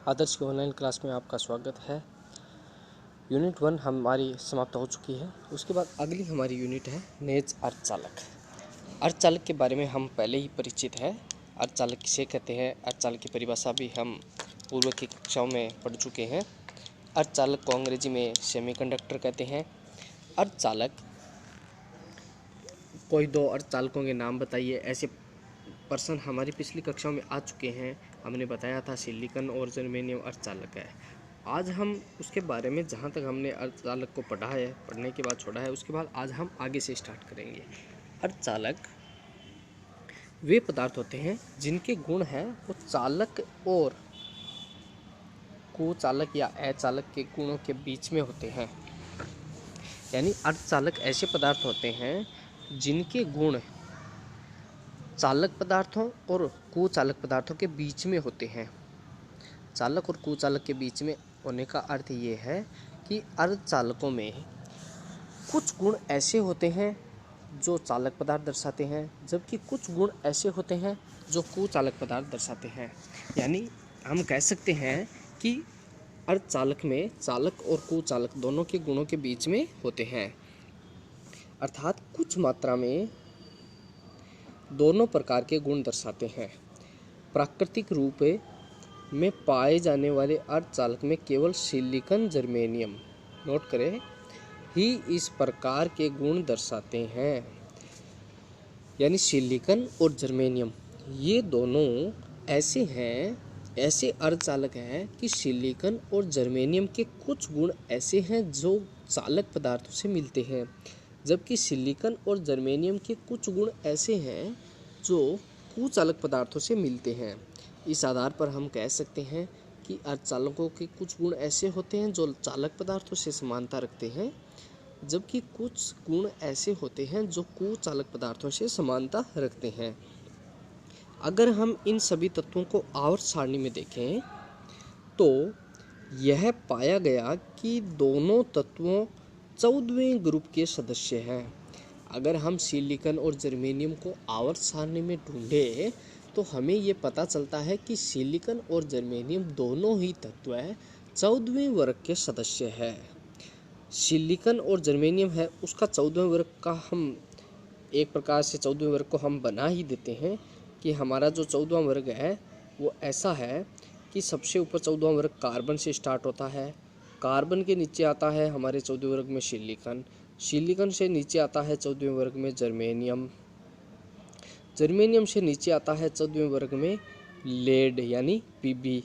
आदर्श की online class में आपका स्वागत है। यूनिट 1 हमारी समाप्त हो चुकी है। उसके बाद अगली हमारी यूनिट है नेज अर्धचालक। अर्धचालक के बारे में हम पहले ही परिचित है। अर्धचालक किसे कहते हैं, अर्धचालक की परिभाषा भी हम पूर्व की कक्षाओं में पढ़ चुके हैं। अर्धचालक को अंग्रेजी में सेमीकंडक्टर कहते हैं। अर्धचालक, कोई दो अर्धचालकों के नाम बताइए। ऐसे पर्सन हमारी पिछली कक्षाओं में आ चुके हैं। हमने बताया था सिलिकॉन और जर्मेनियम अर्धचालक है। आज हम उसके बारे में, जहाँ तक हमने अर्धचालक को पढ़ा है, पढ़ने के बाद छोड़ा है, उसके बाद आज हम आगे से स्टार्ट करेंगे। अर्धचालक वे पदार्थ होते हैं जिनके गुण हैं वो चालक और कुचालक या अचालक के गुणों के बीच में होते हैं। यानी अर्धचालक ऐसे पदार्थ होते हैं जिनके गुण चालक पदार्थों और कुचालक पदार्थों के बीच में होते हैं। चालक और कुचालक के बीच में होने का अर्थ ये है कि अर्धचालकों में कुछ गुण ऐसे होते हैं जो चालक पदार्थ दर्शाते हैं, जबकि कुछ गुण ऐसे होते हैं जो कुचालक पदार्थ दर्शाते हैं। यानी हम कह सकते हैं कि अर्धचालक में चालक और कुचालक दोनों के गुणों के बीच में होते हैं, अर्थात कुछ मात्रा में दोनों प्रकार के गुण दर्शाते हैं। प्राकृतिक रूप में पाए जाने वाले अर्धचालक में केवल सिलिकॉन जर्मेनियम, नोट करें, ही इस प्रकार के गुण दर्शाते हैं। यानी सिलिकॉन और जर्मेनियम ये दोनों ऐसे अर्धचालक हैं कि सिलिकॉन और जर्मेनियम के कुछ गुण ऐसे हैं जो चालक पदार्थों से मिलते हैं, जबकि सिलिकॉन और जर्मेनियम के कुछ गुण ऐसे हैं जो कुचालक पदार्थों से मिलते हैं। इस आधार पर हम कह सकते हैं कि अर्धचालकों के कुछ गुण ऐसे होते हैं जो चालक पदार्थों से समानता रखते हैं, जबकि कुछ गुण ऐसे होते हैं जो कुचालक पदार्थों से समानता रखते हैं। अगर हम इन सभी तत्वों को आवर्त सारणी में देखें तो यह पाया गया कि दोनों तत्वों 14वें ग्रुप के सदस्य हैं। अगर हम सिलिकॉन और जर्मेनियम को आवर्त सारणी में ढूंढें तो हमें ये पता चलता है कि सिलिकॉन और जर्मेनियम दोनों ही तत्व 14वें वर्ग के सदस्य हैं। सिलिकॉन और जर्मेनियम है उसका 14वें वर्ग का हम एक प्रकार से 14वें वर्ग को हम बना ही देते हैं कि हमारा जो 14वां वर्ग है वो ऐसा है कि सबसे ऊपर 14वां वर्ग कार्बन से स्टार्ट होता है। कार्बन के नीचे आता है हमारे 14वें वर्ग में सिलिकॉन। सिलिकॉन से नीचे आता है 14वें वर्ग में जर्मेनियम। जर्मेनियम से नीचे आता है 14वें वर्ग में लेड यानी पीबी।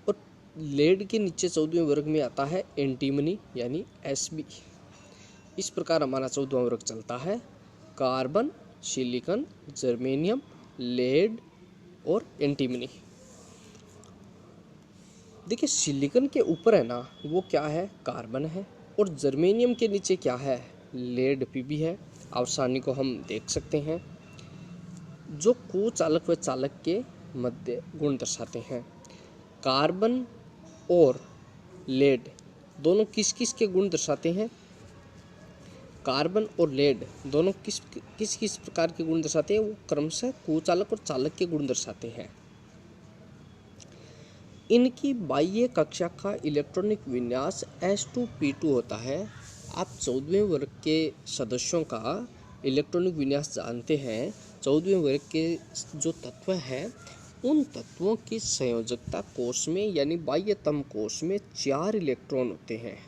और लेड के नीचे 14वें वर्ग में आता है एंटीमनी यानी एसबी। इस प्रकार हमारा 14वां वर्ग चलता है। कार्बन, सिलिकॉन, जर्मेनियम, लेड और एंटीमनी। देखिए सिलिकॉन के ऊपर है ना वो क्या है, कार्बन है, और जर्मेनियम के नीचे क्या है, लेड पीबी है। आवर्त सारणी को हम देख सकते हैं जो कुचालक व चालक के मध्य गुण दर्शाते हैं। कार्बन और लेड दोनों किस किस के गुण दर्शाते हैं? कार्बन और लेड दोनों किस किस प्रकार के गुण दर्शाते हैं? वो क्रमशः कुचालक और चालक के गुण दर्शाते हैं। इनकी बाह्य कक्षा का इलेक्ट्रॉनिक विन्यास S2P2 होता है। आप 14वें वर्ग के सदस्यों का इलेक्ट्रॉनिक विन्यास जानते हैं। 14वें वर्ग के जो तत्व हैं उन तत्वों की संयोजकता कोष में यानी बाह्यतम कोष में 4 इलेक्ट्रॉन होते हैं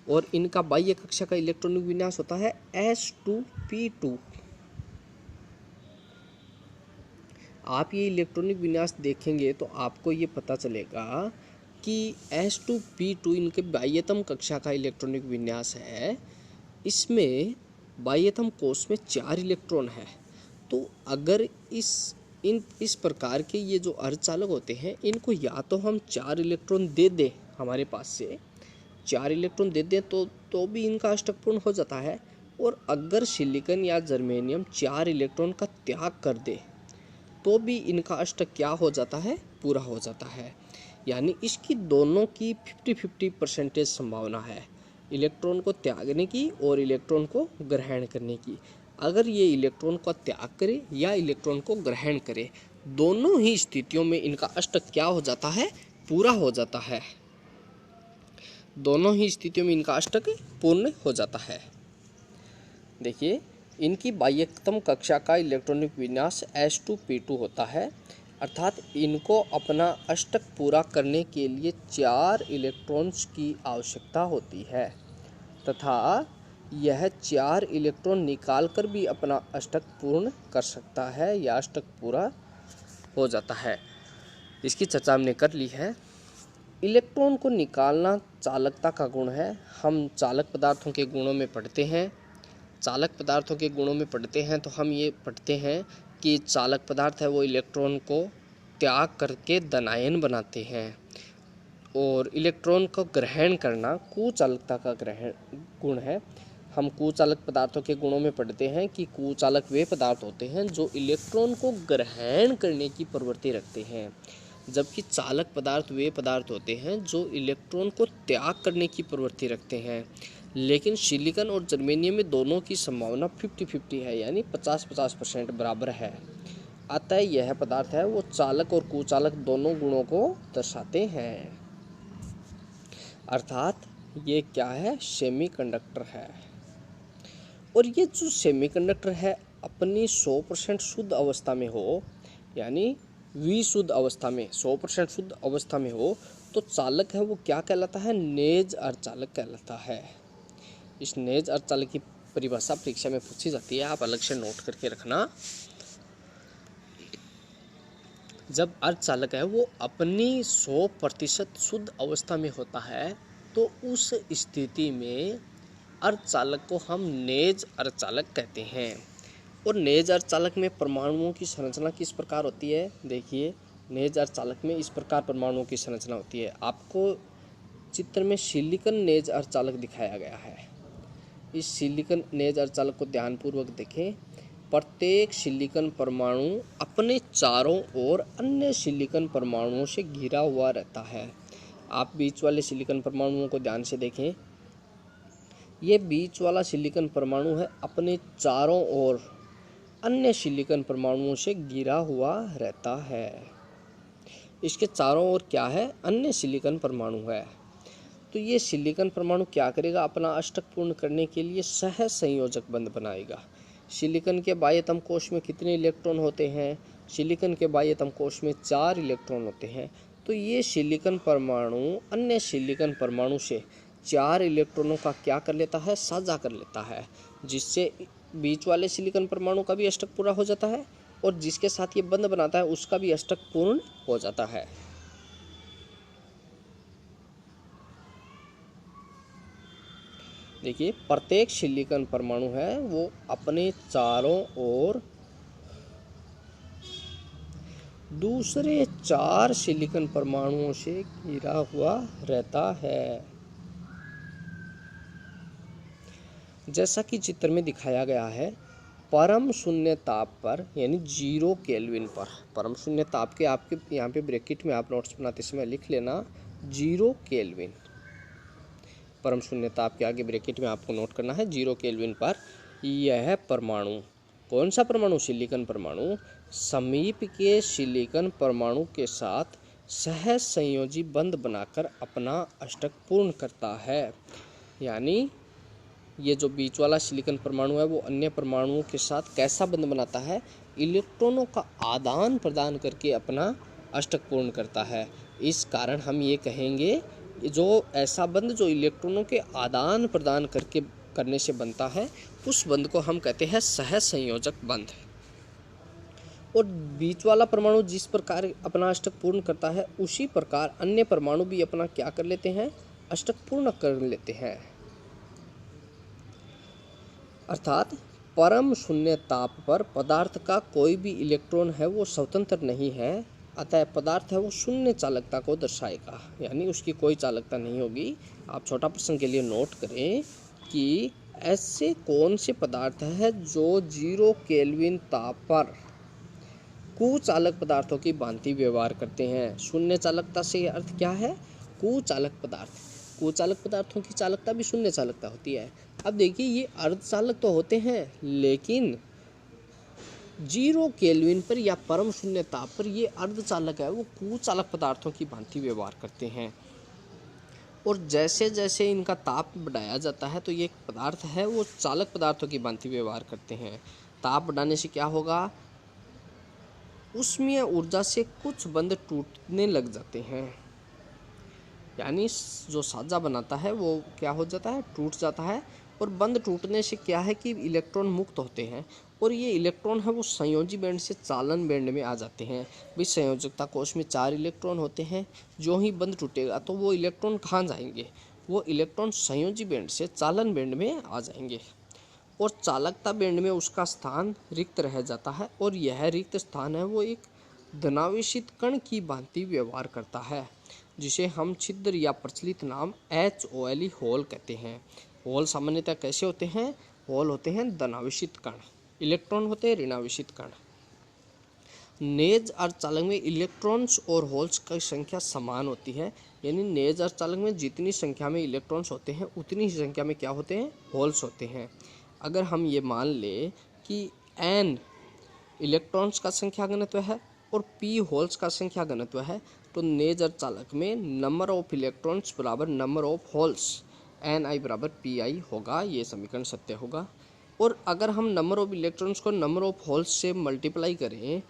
और इनका बाह्य कक्षा का इलेक्ट्रॉनिक विन्यास होता है S2P2। आप ये इलेक्ट्रॉनिक विन्यास देखेंगे तो आपको ये पता चलेगा कि S2P2 इनके बाह्यतम कक्षा का इलेक्ट्रॉनिक विन्यास है। इसमें बाह्यतम कोष में 4 इलेक्ट्रॉन है। तो अगर इस प्रकार के ये जो अर्धचालक होते हैं इनको या तो हम 4 इलेक्ट्रॉन दे दें, हमारे पास से 4 इलेक्ट्रॉन दे दें तो भी इनका अष्टक पूर्ण हो जाता है। और अगर सिलिकॉन या जर्मेनियम 4 इलेक्ट्रॉन का त्याग कर दे तो भी इनका अष्टक क्या हो जाता है, पूरा हो जाता है। यानी इसकी दोनों की 50-50% संभावना है, इलेक्ट्रॉन को त्यागने की और इलेक्ट्रॉन को ग्रहण करने की। अगर ये इलेक्ट्रॉन को त्याग करे या इलेक्ट्रॉन को ग्रहण करे, दोनों ही स्थितियों में इनका अष्टक क्या हो जाता है, पूरा हो जाता है। दोनों ही स्थितियों में इनका अष्टक पूर्ण हो जाता है। देखिए, इनकी बाह्यतम कक्षा का इलेक्ट्रॉनिक विन्यास S2P2 होता है, अर्थात इनको अपना अष्टक पूरा करने के लिए 4 इलेक्ट्रॉन्स की आवश्यकता होती है तथा यह 4 इलेक्ट्रॉन निकाल कर भी अपना अष्टक पूर्ण कर सकता है या अष्टक पूरा हो जाता है। इसकी चर्चा हमने कर ली है। इलेक्ट्रॉन को निकालना चालकता का गुण है। हम चालक पदार्थों के गुणों में पढ़ते हैं। चालक पदार्थों के गुणों में पढ़ते हैं तो हम ये पढ़ते हैं कि चालक पदार्थ है वो इलेक्ट्रॉन को त्याग करके धनायन बनाते हैं, और इलेक्ट्रॉन को ग्रहण करना कुचालकता का गुण है। हम कुचालक पदार्थों के गुणों में पढ़ते हैं कि कुचालक वे पदार्थ होते हैं जो इलेक्ट्रॉन को ग्रहण करने की प्रवृत्ति रखते हैं, जबकि चालक पदार्थ वे पदार्थ होते हैं जो इलेक्ट्रॉन को त्याग करने की प्रवृत्ति रखते हैं। लेकिन सिलिकॉन और जर्मेनियम में दोनों की संभावना 50-50 है, यानी 50-50% बराबर है। अतः यह पदार्थ है वो चालक और कुचालक दोनों गुणों को दर्शाते हैं। अर्थात ये क्या है, सेमीकंडक्टर है। और ये जो सेमीकंडक्टर है अपनी 100% शुद्ध अवस्था में हो, यानी विशुद्ध अवस्था में 100% शुद्ध अवस्था में हो, तो चालक है वो क्या कहलाता है, नेज अर्धचालक कहलाता है। इस नेज अर्धचालक की परिभाषा परीक्षा में पूछी जाती है, आप अलग से नोट करके रखना। जब अर्धचालक है वो अपनी 100% शुद्ध अवस्था में होता है तो उस स्थिति में अर्धचालक को हम नेज अर्धचालक कहते हैं। और नेज अर्धचालक में परमाणुओं की संरचना किस प्रकार होती है, देखिए नेज अर्धचालक में इस प्रकार परमाणुओं की संरचना होती है। आपको चित्र में सिलिकॉन नेज अर्धचालक दिखाया गया है। इस सिलिकॉन नेज अर्धचालक को ध्यानपूर्वक देखें। प्रत्येक सिलिकॉन परमाणु अपने चारों ओर अन्य सिलिकॉन परमाणुओं से घिरा हुआ रहता है। आप बीच वाले सिलिकॉन परमाणुओं को ध्यान से देखें। ये बीच वाला सिलिकॉन परमाणु है अपने चारों ओर अन्य सिलिकॉन परमाणुओं से घिरा हुआ रहता है। इसके चारों ओर क्या है, अन्य सिलिकॉन परमाणु है। तो ये सिलिकॉन परमाणु क्या करेगा, अपना अष्टक पूर्ण करने के लिए सहज संयोजक बंध बनाएगा। सिलिकॉन के बाह्यतम कोश में कितने इलेक्ट्रॉन होते हैं, सिलिकॉन के बाह्यतम कोश में 4 इलेक्ट्रॉन होते हैं। तो ये सिलिकॉन परमाणु अन्य सिलिकॉन परमाणु से 4 इलेक्ट्रॉनों का क्या कर लेता है, साझा कर लेता है, जिससे बीच वाले सिलिकॉन परमाणु का भी अष्टक पूरा हो जाता है और जिसके साथ ये बंध बनाता है उसका भी अष्टक पूर्ण हो जाता है। देखिए, प्रत्येक सिलिकॉन परमाणु है वो अपने चारों ओर दूसरे 4 सिलिकॉन परमाणुओं से घिरा हुआ रहता है। जैसा कि चित्र में दिखाया गया है, परम शून्य ताप पर यानी 0 केल्विन पर, परम शून्य ताप के आपके यहाँ पे ब्रैकेट में आप नोट्स बनाते समय लिख लेना 0 केल्विन। परम शून्य ताप के आगे ब्रैकेट में आपको नोट करना है 0 केल्विन पर यह परमाणु, कौन सा परमाणु, सिलिकॉन परमाणु, समीप के सिलिकॉन परमाणु के साथ सहज संयोजी बंध बनाकर अपना अष्टक पूर्ण करता है। यानी ये जो बीच वाला सिलिकॉन परमाणु है वो अन्य परमाणुओं के साथ कैसा बंध बनाता है, इलेक्ट्रॉनों का आदान प्रदान करके अपना अष्टक पूर्ण करता है। इस कारण हम ये कहेंगे जो ऐसा बंध जो इलेक्ट्रॉनों के आदान प्रदान करने से बनता है उस बंध को हम कहते हैं सहज संयोजक बंध। और बीच वाला परमाणु जिस प्रकार अपना अष्टक पूर्ण करता है उसी प्रकार अन्य परमाणु भी अपना क्या कर लेते हैं, अष्टक पूर्ण कर लेते हैं। अर्थात परम शून्य ताप पर पदार्थ का कोई भी इलेक्ट्रॉन है वो स्वतंत्र नहीं है, अतः पदार्थ है वो शून्य चालकता को दर्शाएगा, यानी उसकी कोई चालकता नहीं होगी। आप छोटा प्रश्न के लिए नोट करें कि ऐसे कौन से पदार्थ है जो 0 केल्विन ताप पर कुचालक पदार्थों की भांति व्यवहार करते हैं। शून्य चालकता से अर्थ क्या है, कुचालक पदार्थ। कुचालक पदार्थों की चालकता भी शून्य चालकता होती है। अब देखिए ये अर्धचालक तो होते हैं लेकिन जीरो केल्विन पर या परम शून्य ताप पर ये अर्धचालक है वो कुचालक पदार्थों की भांति व्यवहार करते हैं। और जैसे जैसे इनका ताप बढ़ाया जाता है तो ये पदार्थ है वो चालक पदार्थों की भांति व्यवहार करते हैं। ताप बढ़ाने से क्या होगा, ऊष्मीय ऊर्जा से कुछ बंध टूटने लग जाते हैं, यानी जो साजा बनाता है वो क्या हो जाता है, टूट जाता है। और बंध टूटने से क्या है कि इलेक्ट्रॉन मुक्त होते हैं और ये इलेक्ट्रॉन है वो संयोजी बैंड से चालन बैंड में आ जाते हैं। भाई संयोजकता कोश में 4 इलेक्ट्रॉन होते हैं, जो ही बंध टूटेगा तो वो इलेक्ट्रॉन कहाँ जाएंगे, वो इलेक्ट्रॉन संयोजी बैंड से चालन बैंड में आ जाएंगे और चालकता बैंड में उसका स्थान रिक्त रह जाता है और यह रिक्त स्थान है वो एक धनावेशित कण की भांति व्यवहार करता है, जिसे हम छिद्र या प्रचलित नाम HOLE होल कहते हैं। होल सामान्यतः कैसे होते हैं, होल होते हैं धनावेशित कण, इलेक्ट्रॉन होते हैं ऋणावेशित कण। नेज अर्धचालक में इलेक्ट्रॉन्स और होल्स की संख्या समान होती है, यानी नेज अर्धचालक में जितनी संख्या में इलेक्ट्रॉन्स होते हैं उतनी ही संख्या में क्या होते हैं, होल्स होते हैं। अगर हम ये मान ले कि n इलेक्ट्रॉन्स का संख्या घनत्व है और p होल्स का संख्या घनत्व है, तो नेज अर्धचालक में नंबर ऑफ इलेक्ट्रॉन्स बराबर नंबर ऑफ होल्स Ni बराबर Pi होगा, ये समीकरण सत्य होगा। और अगर हम नंबर ऑफ इलेक्ट्रॉन्स को नंबर ऑफ होल्स से मल्टीप्लाई करें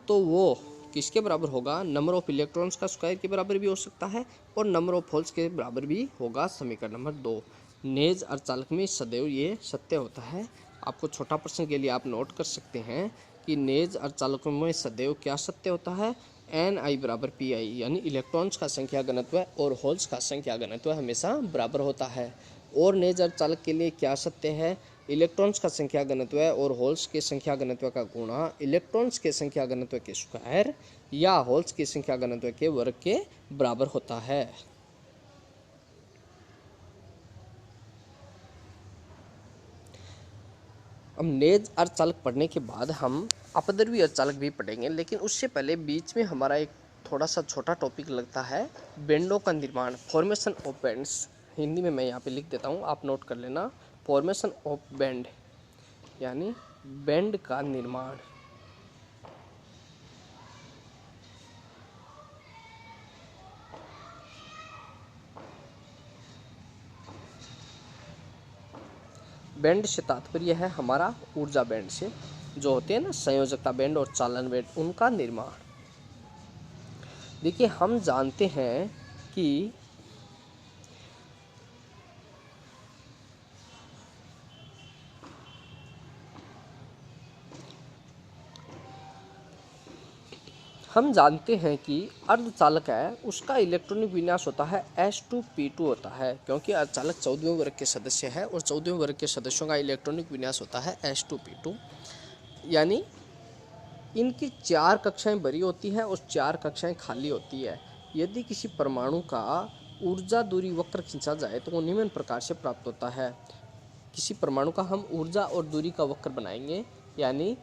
तो वो किसके बराबर होगा, नंबर ऑफ इलेक्ट्रॉन्स का स्क्वायर के बराबर भी हो सकता है और नंबर ऑफ होल्स के बराबर भी होगा, समीकरण नंबर 2। नेज अर्धचालक में सदैव ये सत्य होता है। आपको छोटा प्रश्न के लिए आप नोट कर सकते हैं कि नेज अर्धचालकों में सदैव क्या सत्य होता है, Ni बराबर Pi, यानी इलेक्ट्रॉन्स का संख्या घनत्व और होल्स का संख्या घनत्व हमेशा बराबर होता है। और नेज अर्धचालक के लिए क्या सत्य है, इलेक्ट्रॉन्स का संख्या घनत्व और होल्स के संख्या घनत्व का गुणा इलेक्ट्रॉन्स के संख्या घनत्व के स्क्वायर या होल्स की संख्या घनत्व के वर्ग के बराबर होता है। अब नेज अर्धचालक पढ़ने के बाद हम अपद्रव्य अर्धचालक भी पढ़ेंगे, लेकिन उससे पहले बीच में हमारा एक थोड़ा सा छोटा टॉपिक लगता है बैंडों का निर्माण, फॉर्मेशन ऑफ बैंड्स। हिंदी में मैं यहाँ पे लिख देता हूँ, आप नोट कर लेना। फॉर्मेशन ऑफ बैंड यानी बैंड का निर्माण। बैंड से तात्पर्य है हमारा ऊर्जा बैंड से, जो होते हैं ना संयोजकता बैंड और चालन बैंड, उनका निर्माण। देखिए हम जानते हैं कि अर्धचालक है उसका इलेक्ट्रॉनिक विन्यास होता है S2P2 होता है, क्योंकि अर्धचालक 14वें वर्ग के सदस्य है और 14वें वर्ग के सदस्यों का इलेक्ट्रॉनिक विन्यास होता है S2P2, यानी इनकी 4 कक्षाएं भरी होती है और 4 कक्षाएं खाली होती है। यदि किसी परमाणु का ऊर्जा दूरी वक्र खींचा जाए तो वो निम्न प्रकार से प्राप्त होता है। किसी परमाणु का हम ऊर्जा और दूरी का वक्र बनाएंगे, यानी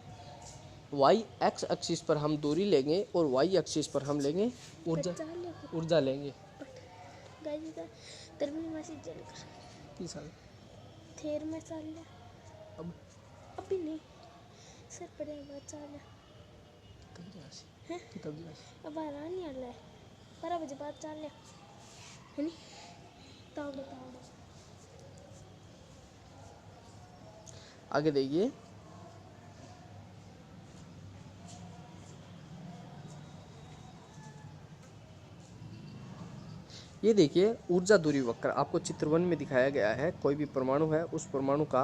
वाई एक्स एक्सिस पर हम दूरी लेंगे और वाई एक्सिस पर हम लेंगे ऊर्जा लेंगे। अब अभी नहीं सर पड़ेगा चाल है अब आना नहीं आ रहा है 12 बजे बाद चाल है नहीं ताऊ आगे देखिए, ये देखिए ऊर्जा दूरी वक्र आपको चित्र 1 में दिखाया गया है। कोई भी परमाणु है उस परमाणु का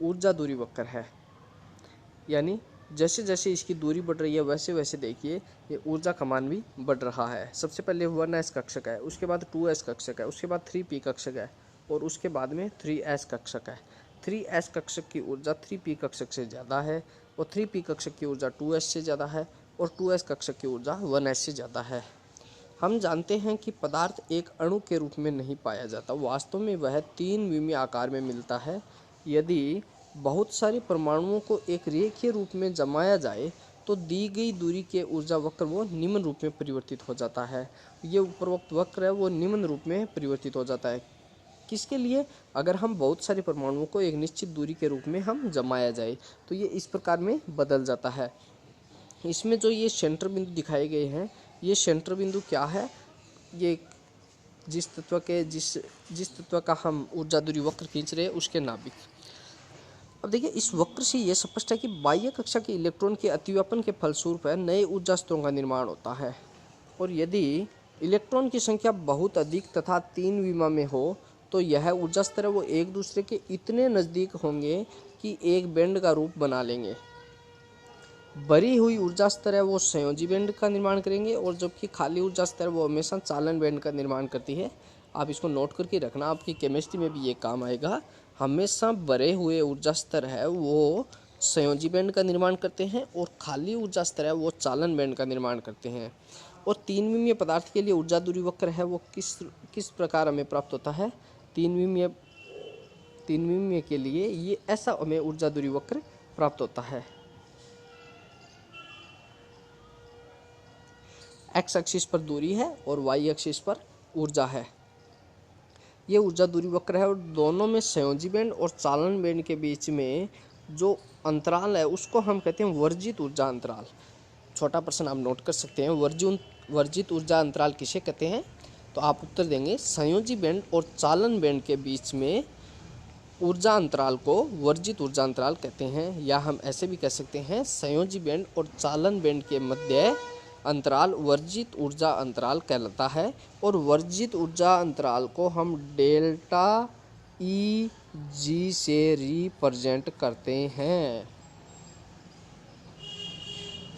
ऊर्जा दूरी वक्र है, यानी जैसे जैसे इसकी दूरी बढ़ रही है वैसे वैसे देखिए ये ऊर्जा का मान भी बढ़ रहा है। सबसे पहले 1s कक्षक है, उसके बाद 2s कक्षक है, उसके बाद 3p कक्षक है और उसके बाद में 3s कक्षक है। 3s कक्षक की ऊर्जा 3p कक्षक से ज़्यादा है और 3p कक्षक की ऊर्जा 2s से ज़्यादा है और 2s कक्षक की ऊर्जा 1s से ज़्यादा है। हम जानते हैं कि पदार्थ एक अणु के रूप में नहीं पाया जाता, वास्तव में वह 3 विमीय आकार में मिलता है। यदि बहुत सारे परमाणुओं को एक रेखीय रूप में जमाया जाए तो दी गई दूरी के ऊर्जा वक्र वो निम्न रूप में परिवर्तित हो जाता है। ये उपरोक्त वक्र है वो निम्न रूप में परिवर्तित हो जाता है। किसके लिए? अगर हम बहुत सारे परमाणुओं को एक निश्चित दूरी के रूप में हम जमाया जाए तो ये इस प्रकार में बदल जाता है। इसमें जो ये सेंटर बिंदु दिखाए गए हैं, ये सेंटर बिंदु क्या है? ये जिस तत्व का हम ऊर्जा दूरी वक्र खींच रहे हैं उसके नाभिक। अब देखिए, इस वक्र से ये स्पष्ट है कि बाह्य कक्षा के इलेक्ट्रॉन के अतिव्यापन के फलस्वरूप नए ऊर्जा स्तरों का निर्माण होता है। और यदि इलेक्ट्रॉन की संख्या बहुत अधिक तथा 3 विमा में हो तो यह ऊर्जा स्तर वो एक दूसरे के इतने नज़दीक होंगे कि एक बैंड का रूप बना लेंगे। भरी हुई ऊर्जा स्तर है वो संयोजी बैंड का निर्माण करेंगे, और जबकि खाली ऊर्जा स्तर वो हमेशा चालन बैंड का निर्माण करती है। आप इसको नोट करके रखना, आपकी केमिस्ट्री में भी ये काम आएगा। हमेशा भरे हुए ऊर्जा स्तर है वो संयोजी बैंड का निर्माण करते हैं, और खाली ऊर्जा स्तर है वो चालन बैंड का निर्माण करते हैं। और 3 विमीय पदार्थ के लिए ऊर्जा दूरी वक्र है वो किस प्रकार हमें प्राप्त होता है? 3 विमीय के लिए ये ऐसा हमें ऊर्जा दूरी वक्र प्राप्त होता है। एक्स एक्सिस पर दूरी है और वाई एक्सिस पर ऊर्जा है। ये ऊर्जा दूरी वक्र है, और दोनों में संयोजी बैंड और चालन बैंड के बीच में जो अंतराल है उसको हम कहते हैं वर्जित ऊर्जा अंतराल। छोटा प्रश्न आप नोट कर सकते हैं, वर्जित ऊर्जा अंतराल किसे कहते हैं? तो आप उत्तर देंगे संयोजी बैंड और चालन बैंड के बीच में ऊर्जा अंतराल को वर्जित ऊर्जा अंतराल कहते हैं। या हम ऐसे भी कह सकते हैं संयोजी बैंड और चालन बैंड के मध्य अंतराल वर्जित ऊर्जा अंतराल कहलाता है। और वर्जित ऊर्जा अंतराल को हम डेल्टा ई जी से रिप्रेजेंट करते हैं।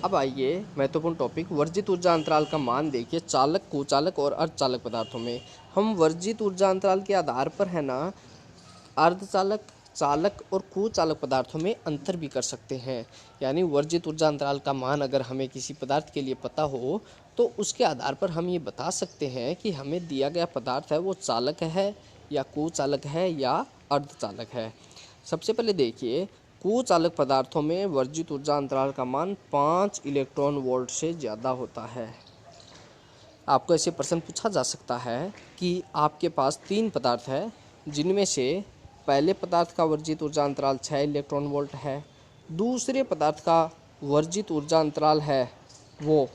अब आइए महत्वपूर्ण टॉपिक वर्जित ऊर्जा अंतराल का मान देखिए चालक, कुचालक और अर्धचालक पदार्थों में। हम वर्जित ऊर्जा अंतराल के आधार पर है ना अर्धचालक, चालक और कुचालक पदार्थों में अंतर भी कर सकते हैं। यानी वर्जित ऊर्जा अंतराल का मान अगर हमें किसी पदार्थ के लिए पता हो तो उसके आधार पर हम ये बता सकते हैं कि हमें दिया गया पदार्थ है वो चालक है या कुचालक है या अर्धचालक है। सबसे पहले देखिए, कुचालक पदार्थों में वर्जित ऊर्जा अंतराल का मान 5 इलेक्ट्रॉन वोल्ट से ज़्यादा होता है। आपको ऐसे प्रश्न पूछा जा सकता है कि आपके पास 3 पदार्थ है, जिनमें से पहले पदार्थ का वर्जित ऊर्जा अंतराल 6 इलेक्ट्रॉन वोल्ट है, दूसरे पदार्थ का वर्जित ऊर्जा अंतराल है वो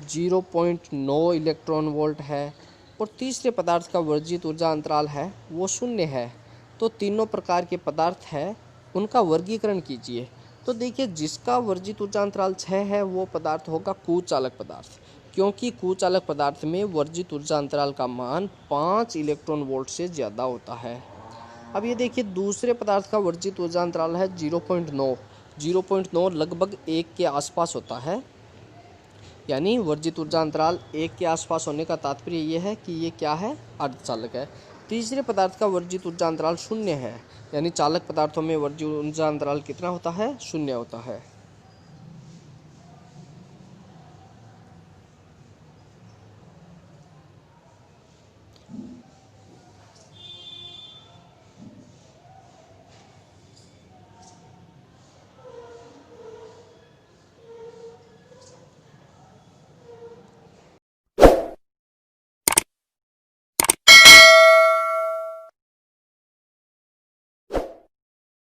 0.9 इलेक्ट्रॉन वोल्ट है, और तीसरे पदार्थ का वर्जित ऊर्जा अंतराल है वो 0 है। तो तीनों प्रकार के पदार्थ है उनका वर्गीकरण कीजिए। तो देखिए, जिसका वर्जित ऊर्जा अंतराल 6 है वो पदार्थ होगा कुचालक पदार्थ, क्योंकि कुचालक पदार्थ में वर्जित ऊर्जा अंतराल का मान 5 इलेक्ट्रॉन वोल्ट से ज़्यादा होता है। अब ये देखिए, दूसरे पदार्थ का वर्जित ऊर्जा अंतराल है 0.9 लगभग 1 के आसपास होता है। यानी वर्जित ऊर्जा अंतराल 1 के आसपास होने का तात्पर्य ये है कि ये क्या है? अर्धचालक है। तीसरे पदार्थ का वर्जित ऊर्जा अंतराल 0 है, यानी चालक पदार्थों में वर्जित ऊर्जा अंतराल कितना होता है? 0 होता है।